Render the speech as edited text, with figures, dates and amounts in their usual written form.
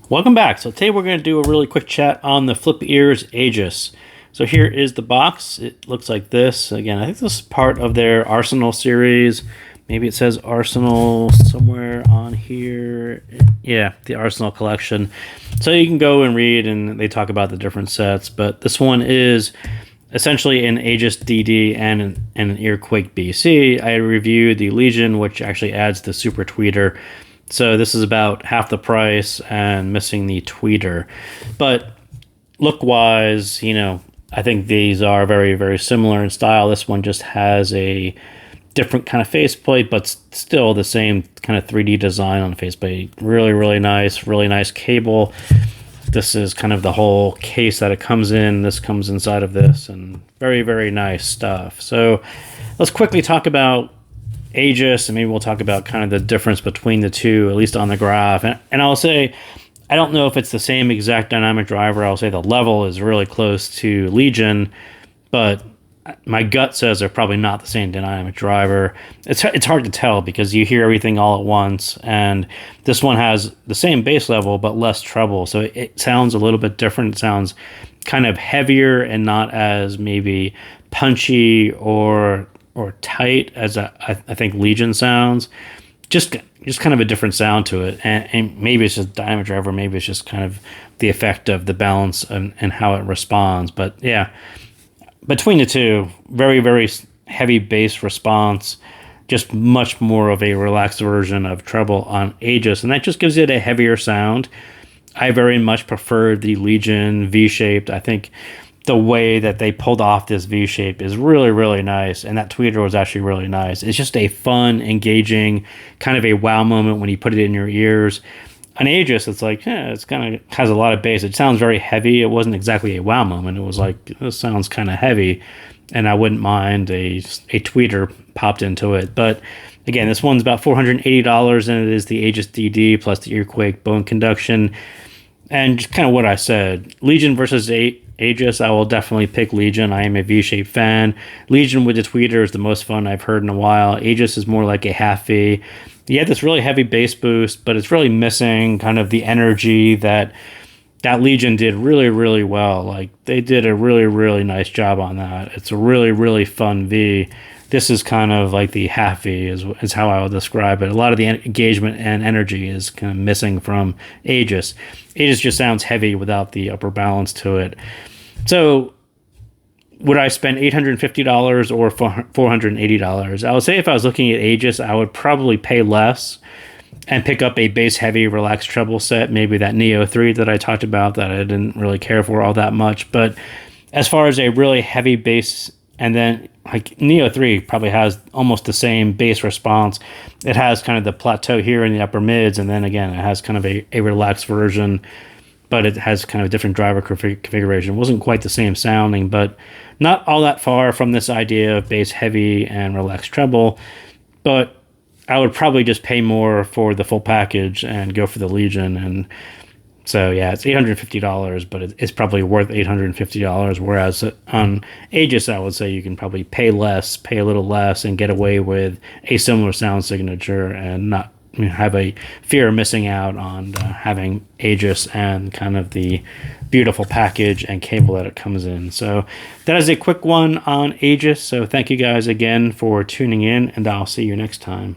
Welcome back. So today we're going to do a really quick chat on the FlipEars Aegis. So here is the box. It looks like this. Again, I think this is part of their Arsenal series. Maybe it says Arsenal somewhere on here. Yeah, the Arsenal collection. So you can go and read, and they talk about the different sets. But this one is essentially an Aegis DD and an Earquake BC. I reviewed the Legion, which actually adds the super tweeter. So this is about half the price and missing the tweeter. But look-wise, I think these are very, very similar in style. This one just has a different kind of faceplate, but still the same kind of 3D design on the faceplate. Really, really nice cable. This is kind of the whole case that it comes in. This comes inside of this, and very, very nice stuff. So let's quickly talk about Aegis, and maybe we'll talk about kind of the difference between the two, at least on the graph. And I'll say, I don't know if it's the same exact dynamic driver. I'll say the level is really close to Legion, but my gut says they're probably not the same dynamic driver. It's hard to tell because you hear everything all at once, and this one has the same bass level but less treble, so it sounds a little bit different. It sounds kind of heavier and not as maybe punchy or tight as I think Legion sounds. Just kind of a different sound to it, and maybe it's just dynamic driver, maybe it's just kind of the effect of the balance and how it responds. But yeah, between the two, very, very heavy bass response, just much more of a relaxed version of treble on Aegis, and that just gives it a heavier sound. I very much prefer the Legion V-shaped. I think the way that they pulled off this V-shape is really, really nice, and that tweeter was actually really nice. It's just a fun, engaging, kind of a wow moment when you put it in your ears. On Aegis, it's like, it's kind of has a lot of bass. It sounds very heavy. It wasn't exactly a wow moment. It was like, this sounds kind of heavy, and I wouldn't mind a tweeter popped into it. But again, this one's about $480, and it is the Aegis DD plus the Earquake bone conduction. And just kind of what I said, Legion versus Aegis, I will definitely pick Legion. I am a V-shaped fan. Legion with the tweeter is the most fun I've heard in a while. Aegis is more like a half V. You have this really heavy bass boost, but it's really missing kind of the energy that Legion did really, really well. Like, they did a really, really nice job on that. It's a really, really fun V. This is kind of like the half V is how I would describe it. A lot of the engagement and energy is kind of missing from Aegis. Aegis just sounds heavy without the upper balance to it. So would I spend $850 or $480? I would say if I was looking at Aegis, I would probably pay less and pick up a bass heavy relaxed treble set, maybe that Neo 3 that I talked about that I didn't really care for all that much. But as far as a really heavy bass, and then like Neo 3 probably has almost the same bass response. It has kind of the plateau here in the upper mids, and then again, it has kind of a relaxed version, but it has kind of a different driver configuration. It wasn't quite the same sounding, but not all that far from this idea of bass heavy and relaxed treble. But I would probably just pay more for the full package and go for the Legion. And so, yeah, it's $850, but it's probably worth $850. Whereas on Aegis, I would say you can probably pay a little less, and get away with a similar sound signature and not have a fear of missing out on having Aegis and kind of the beautiful package and cable that it comes in. So that is a quick one on Aegis. So thank you guys again for tuning in, and I'll see you next time.